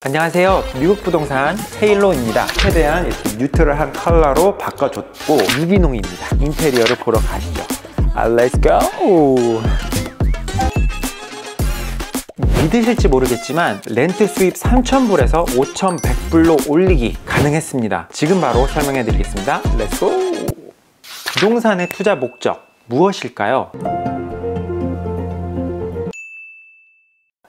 안녕하세요, 미국 부동산 헤일로입니다. 최대한 이렇게 뉴트럴한 컬러로 바꿔줬고 유기농입니다. 인테리어를 보러 가시죠. Let's go! 믿으실지 모르겠지만 렌트 수입 3,000불에서 5,100불로 올리기 가능했습니다. 지금 바로 설명해 드리겠습니다. Let's go! 부동산의 투자 목적 무엇일까요?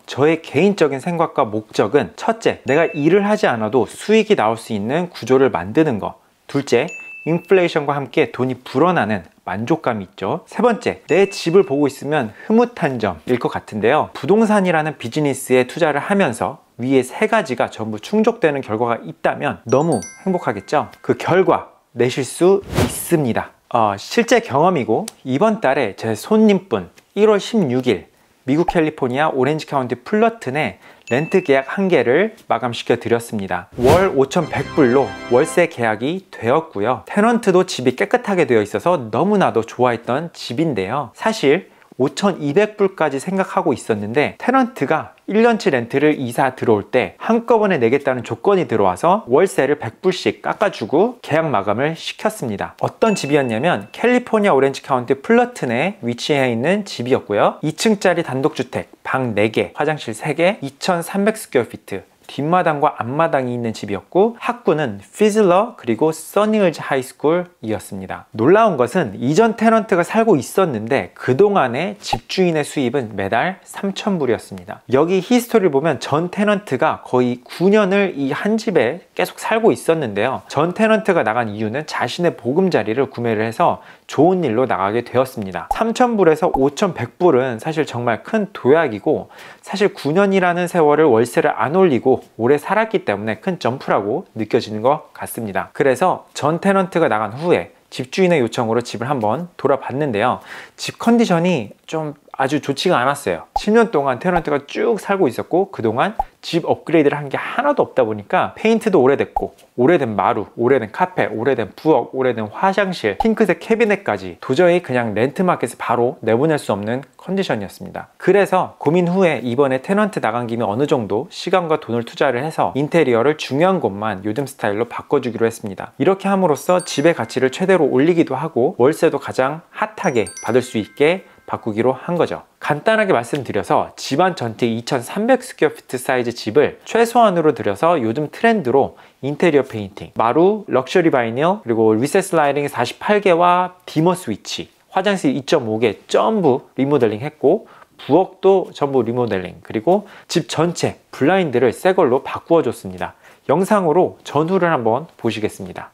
저의 개인적인 생각과 목적은 첫째, 내가 일을 하지 않아도 수익이 나올 수 있는 구조를 만드는 것. 둘째, 인플레이션과 함께 돈이 불어나는 만족감이 있죠. 세 번째, 내 집을 보고 있으면 흐뭇한 점일 것 같은데요. 부동산이라는 비즈니스에 투자를 하면서 위에 세 가지가 전부 충족되는 결과가 있다면 너무 행복하겠죠? 그 결과 내실 수 있습니다. 실제 경험이고 이번 달에 제 손님분 1월 16일 미국 캘리포니아 오렌지 카운티 플러튼에 렌트 계약 1개를 마감시켜 드렸습니다. 월 5,100불로 월세 계약이 되었고요. 테넌트도 집이 깨끗하게 되어 있어서 너무나도 좋아했던 집인데요. 사실 5,200불까지 생각하고 있었는데 테넌트가 1년치 렌트를 이사 들어올 때 한꺼번에 내겠다는 조건이 들어와서 월세를 100불씩 깎아주고 계약 마감을 시켰습니다. 어떤 집이었냐면 캘리포니아 오렌지 카운티 플러튼에 위치해 있는 집이었고요. 2층짜리 단독주택, 방 4개, 화장실 3개, 2,300스퀘어피트, 뒷마당과 앞마당이 있는 집이었고 학구는 피즐러 그리고 써니힐즈 하이스쿨이었습니다. 놀라운 것은 이전 테넌트가 살고 있었는데 그동안의 집주인의 수입은 매달 3,000불이었습니다. 여기 히스토리를 보면 전 테넌트가 거의 9년을 이 한 집에 계속 살고 있었는데요. 전 테넌트가 나간 이유는 자신의 보금자리를 구매를 해서 좋은 일로 나가게 되었습니다. 3,000불에서 5,100불은 사실 정말 큰 도약이고 사실 9년이라는 세월을 월세를 안 올리고 오래 살았기 때문에 큰 점프라고 느껴지는 것 같습니다. 그래서 전 테넌트가 나간 후에 집주인의 요청으로 집을 한번 돌아봤는데요. 집 컨디션이 좀 아주 좋지가 않았어요. 10년 동안 테넌트가 쭉 살고 있었고 그동안 집 업그레이드를 한 게 하나도 없다 보니까 페인트도 오래됐고 오래된 마루, 오래된 카펫, 오래된 부엌, 오래된 화장실, 핑크색 캐비넷까지 도저히 그냥 렌트마켓에 바로 내보낼 수 없는 컨디션이었습니다. 그래서 고민 후에 이번에 테넌트 나간 김에 어느 정도 시간과 돈을 투자를 해서 인테리어를 중요한 곳만 요즘 스타일로 바꿔주기로 했습니다. 이렇게 함으로써 집의 가치를 최대로 올리기도 하고 월세도 가장 핫하게 받을 수 있게 바꾸기로 한 거죠. 간단하게 말씀드려서 집안 전체 2,300스퀘어피트 사이즈 집을 최소한으로 들여서 요즘 트렌드로 인테리어 페인팅, 마루, 럭셔리 바이닐, 그리고 리세스 라이팅 48개와 디머 스위치, 화장실 2.5개 전부 리모델링 했고 부엌도 전부 리모델링, 그리고 집 전체 블라인드를 새 걸로 바꾸어 줬습니다. 영상으로 전후를 한번 보시겠습니다.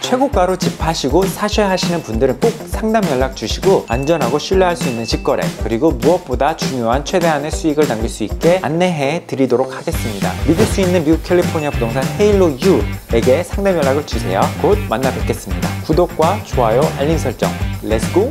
최고가로 집 파시고 사셔야 하시는 분들은 꼭 상담 연락 주시고 안전하고 신뢰할 수 있는 직거래, 그리고 무엇보다 중요한 최대한의 수익을 남길 수 있게 안내해 드리도록 하겠습니다. 믿을 수 있는 미국 캘리포니아 부동산 헤일로 U에게 상담 연락을 주세요. 곧 만나 뵙겠습니다. 구독과 좋아요, 알림 설정, 렛츠고!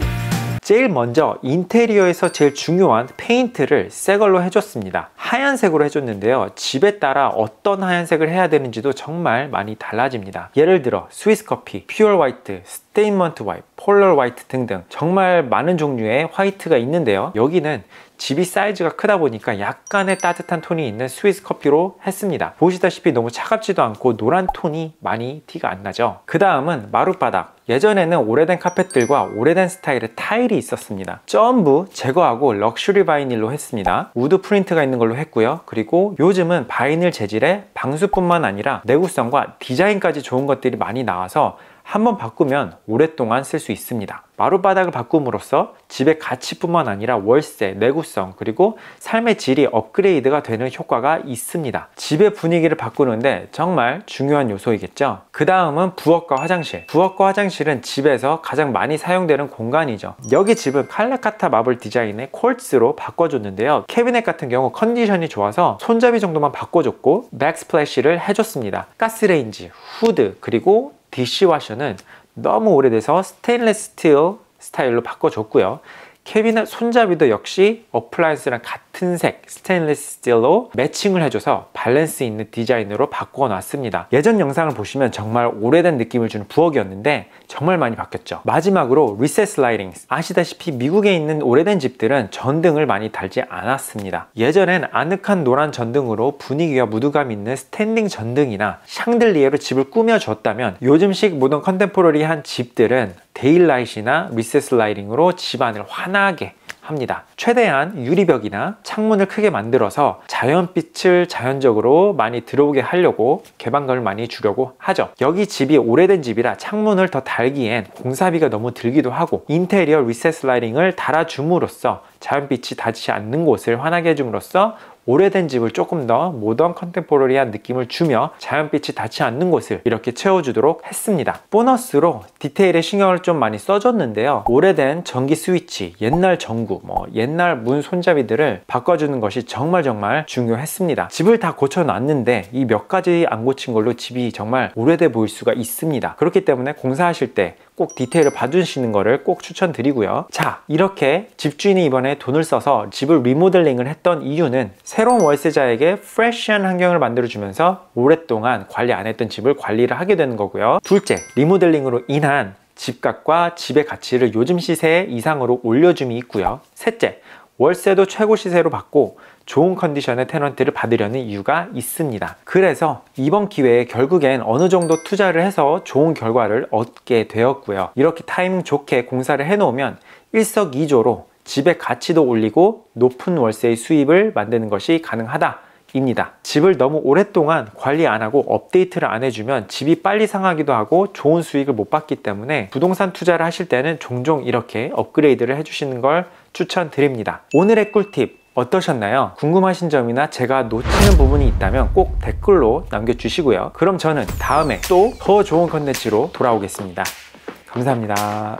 제일 먼저 인테리어에서 제일 중요한 페인트를 새 걸로 해줬습니다. 하얀색으로 해줬는데요. 집에 따라 어떤 하얀색을 해야 되는지도 정말 많이 달라집니다. 예를 들어 스위스 커피, 퓨어 화이트, 스테인먼트 화이트, 폴러 화이트 등등 정말 많은 종류의 화이트가 있는데요. 여기는 집이 사이즈가 크다 보니까 약간의 따뜻한 톤이 있는 스위스 커피로 했습니다. 보시다시피 너무 차갑지도 않고 노란 톤이 많이 티가 안 나죠. 그 다음은 마룻바닥. 예전에는 오래된 카펫들과 오래된 스타일의 타일이 있었습니다. 전부 제거하고 럭셔리 바이닐로 했습니다. 우드 프린트가 있는 걸로 했고요. 그리고 요즘은 바이닐 재질의 방수뿐만 아니라 내구성과 디자인까지 좋은 것들이 많이 나와서 한번 바꾸면 오랫동안 쓸 수 있습니다. 마룻바닥을 바꿈으로써 집의 가치뿐만 아니라 월세, 내구성, 그리고 삶의 질이 업그레이드가 되는 효과가 있습니다. 집의 분위기를 바꾸는데 정말 중요한 요소이겠죠. 그 다음은 부엌과 화장실. 부엌과 화장실은 집에서 가장 많이 사용되는 공간이죠. 여기 집은 칼라카타 마블 디자인의 콜츠로 바꿔줬는데요. 캐비넷 같은 경우 컨디션이 좋아서 손잡이 정도만 바꿔줬고 백스플래시를 해줬습니다. 가스레인지, 후드, 그리고 디시워셔는 너무 오래돼서 스테인리스 스틸 스타일로 바꿔줬고요. 캐비넷 손잡이도 역시 어플라이언스랑 같은 색 스테인리스 스틸로 매칭을 해줘서 밸런스 있는 디자인으로 바꿔놨습니다. 예전 영상을 보시면 정말 오래된 느낌을 주는 부엌이었는데 정말 많이 바뀌었죠. 마지막으로 리세스 라이팅. 아시다시피 미국에 있는 오래된 집들은 전등을 많이 달지 않았습니다. 예전엔 아늑한 노란 전등으로 분위기와 무드감 있는 스탠딩 전등이나 샹들리에로 집을 꾸며줬다면 요즘식 모던 컨템포러리한 집들은 데일라이트나 리세스 라이팅으로 집안을 환하게 합니다. 최대한 유리벽이나 창문을 크게 만들어서 자연빛을 자연적으로 많이 들어오게 하려고 개방감을 많이 주려고 하죠. 여기 집이 오래된 집이라 창문을 더 달기엔 공사비가 너무 들기도 하고 인테리어 리세스 라이팅을 달아줌으로써 자연빛이 닿지 않는 곳을 환하게 해줌으로써 오래된 집을 조금 더 모던 컨템포러리한 느낌을 주며 자연빛이 닿지 않는 곳을 이렇게 채워주도록 했습니다. 보너스로 디테일에 신경을 좀 많이 써줬는데요. 오래된 전기 스위치, 옛날 전구, 옛날 문 손잡이들을 바꿔주는 것이 정말 중요했습니다. 집을 다 고쳐놨는데 이 몇 가지 안 고친 걸로 집이 정말 오래돼 보일 수가 있습니다. 그렇기 때문에 공사하실 때 꼭 디테일을 봐주시는 것을 꼭 추천드리고요. 자, 이렇게 집주인이 이번에 돈을 써서 집을 리모델링을 했던 이유는 새로운 월세자에게 프레시한 환경을 만들어주면서 오랫동안 관리 안 했던 집을 관리를 하게 되는 거고요. 둘째, 리모델링으로 인한 집값과 집의 가치를 요즘 시세 이상으로 올려줌이 있고요. 셋째, 월세도 최고 시세로 받고 좋은 컨디션의 테넌트를 받으려는 이유가 있습니다. 그래서 이번 기회에 결국엔 어느 정도 투자를 해서 좋은 결과를 얻게 되었고요. 이렇게 타이밍 좋게 공사를 해놓으면 일석이조로 집의 가치도 올리고 높은 월세의 수입을 만드는 것이 가능하다 입니다. 집을 너무 오랫동안 관리 안 하고 업데이트를 안 해주면 집이 빨리 상하기도 하고 좋은 수익을 못 받기 때문에 부동산 투자를 하실 때는 종종 이렇게 업그레이드를 해주시는 걸 추천드립니다. 오늘의 꿀팁 어떠셨나요? 궁금하신 점이나 제가 놓치는 부분이 있다면 꼭 댓글로 남겨주시고요. 그럼 저는 다음에 또 더 좋은 컨텐츠로 돌아오겠습니다. 감사합니다.